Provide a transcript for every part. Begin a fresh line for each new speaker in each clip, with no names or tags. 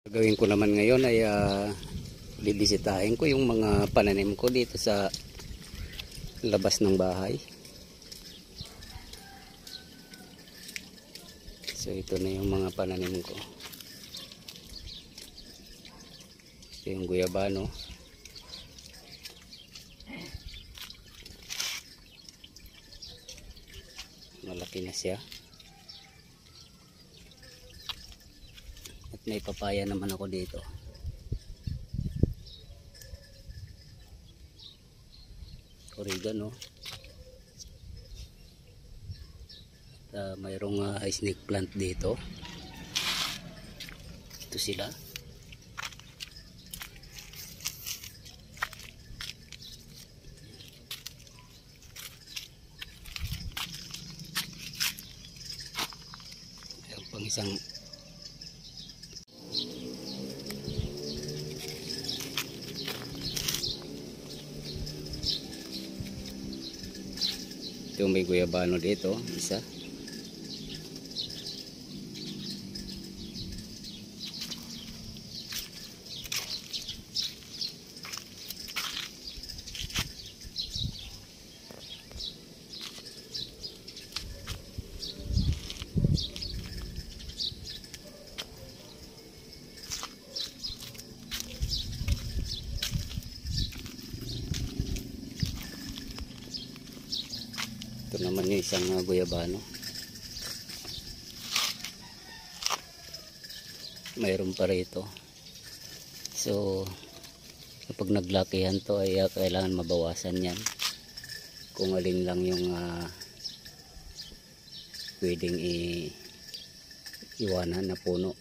Gagawin ko naman ngayon ay bibisitahin ko yung mga pananim ko dito sa labas ng bahay. So ito na yung mga pananim ko. Ito yung guyabano. Malaki na siya. At may papaya naman ako dito. Oregano. At mayroong snake plant dito. Ito sila. Mayroon pang isang ito, may guyabano dito, isa. Ito naman yung isang guyabano. Mayroon pa rito. So kapag naglakihan to ay kailangan mabawasan yan. Kung alin lang yung pwedeng iwanan na puno.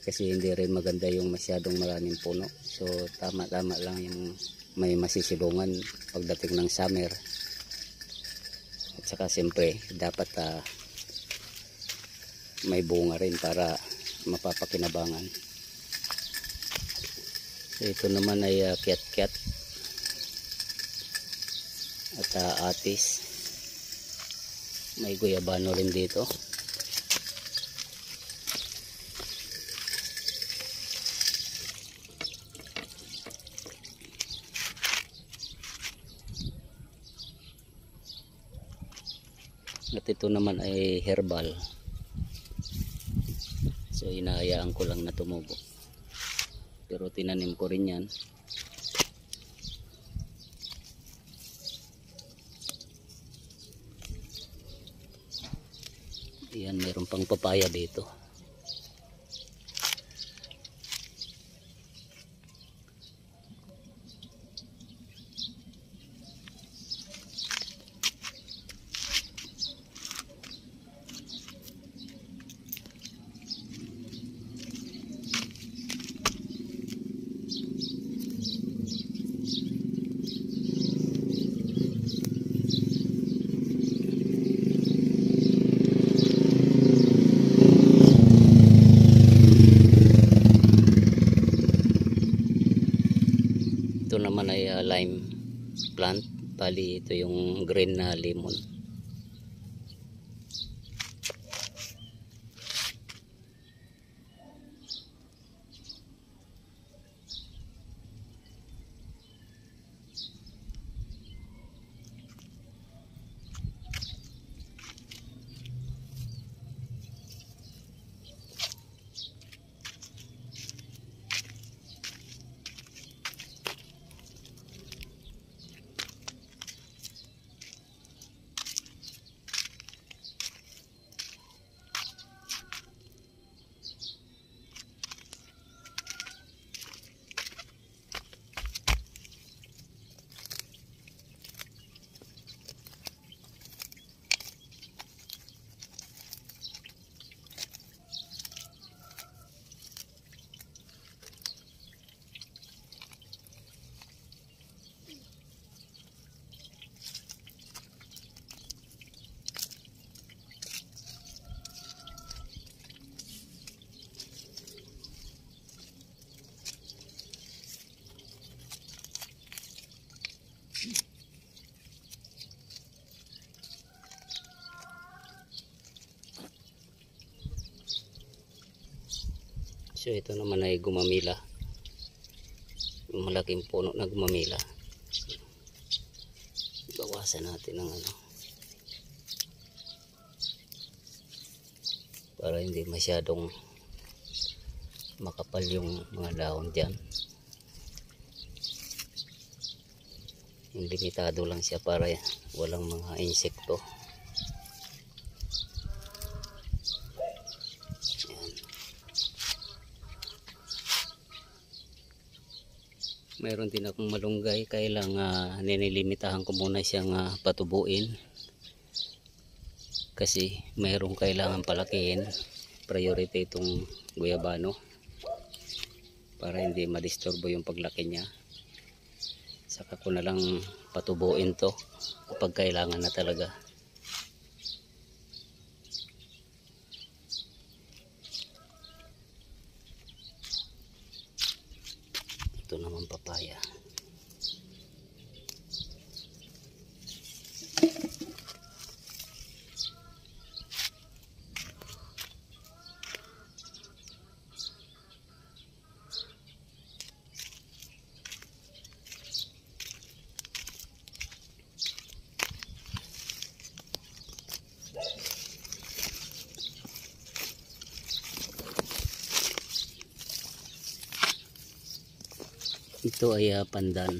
Kasi hindi rin maganda yung masyadong maraming puno. So tama-tama lang yung may masisilungan pagdating ng summer. At saka siyempre dapat may bunga rin para mapapakinabangan. So ito naman ay kiat-kiat at atis. May guyabano rin dito. At ito naman ay herbal. So hinahayaan ko lang na tumubo. Pero tinanim ko rin yan. Ayan, mayroon pang papaya dito. Ito naman ay lime plant. Bali ito yung green na lemon. So ito naman ay gumamila, yung malaking puno na gumamila. So, bawasan natin ng ano para hindi masyadong makapal yung mga dahon dyan. Yung limitado lang siya para walang mga insekto. Yan. Mayroon din akong malunggay, kailangan ninilimitahan ko muna siyang patubuin kasi mayroong kailangan palakihin. Priority itong guyabano para hindi madisturbo yung paglaki niya. Saka ko na lang patubuin to kapag kailangan na talaga. Ito naman papaya. Ito ay pandan.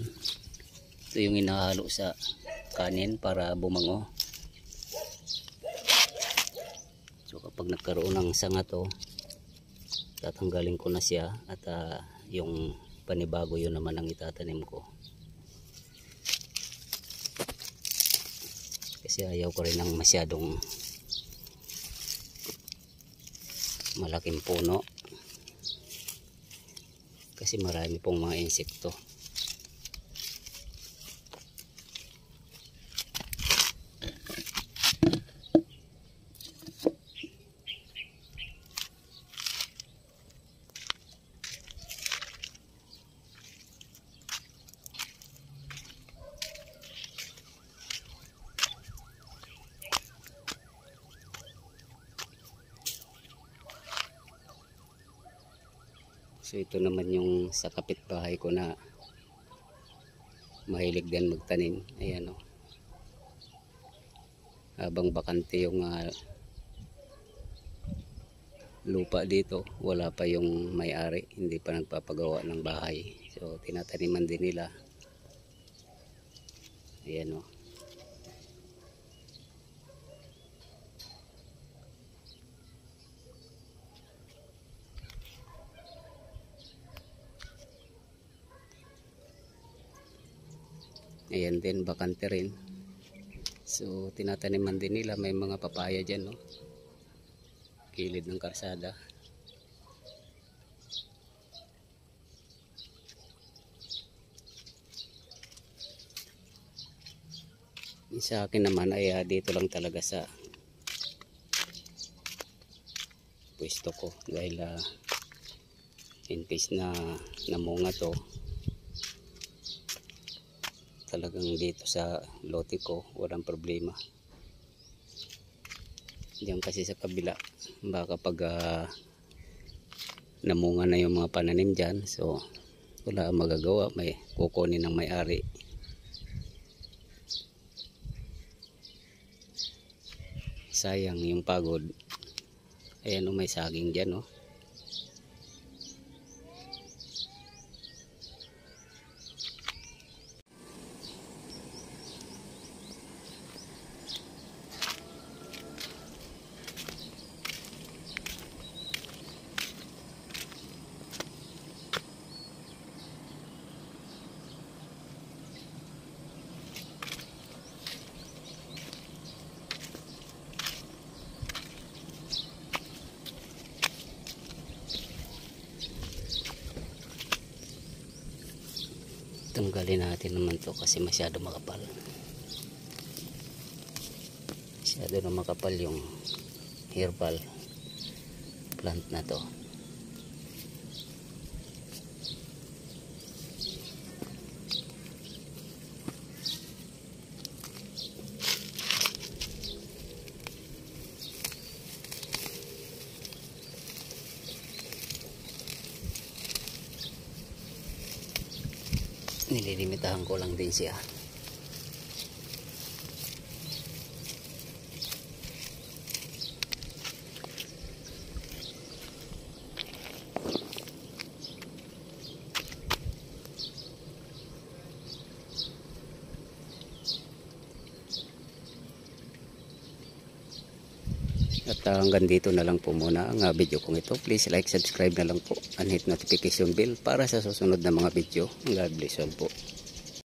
Ito yung inahalo sa kanin para bumango. So kapag nagkaroon ng sanga to, tatanggalin ko na siya at yung panibago yun naman ang itatanim ko. Kasi ayaw ko rin ng masyadong malaking puno. Kasi marami pong mga insekto. So ito naman yung sa kapitbahay ko na mahilig din magtanim. Ayan o. Habang bakante yung lupa dito, wala pa yung may-ari, hindi pa nagpapagawa ng bahay. So tinataniman din nila. Ayan o. Ayan din, bakante rin. So tinataniman din nila, may mga papaya dyan, no? Kilid ng karsada. Sa akin naman ay dito lang talaga sa pwesto ko dahil in case na namunga to, talagang dito sa lote ko walang problema. Diyan kasi sa kabila baka pag namunga na yung mga pananim dyan, so wala magagawa, may kukunin ng may-ari. Sayang yung pagod. Ayan o, may saging dyan o. Tanggalin natin naman to kasi masyado makapal. Masyado na makapal yung herbal plant na to. Nililimitahan ko lang din siya. At hanggang dito na lang po muna ang video kong ito. Please like, subscribe na lang po and hit notification bell para sa susunod na mga video. God bless all po.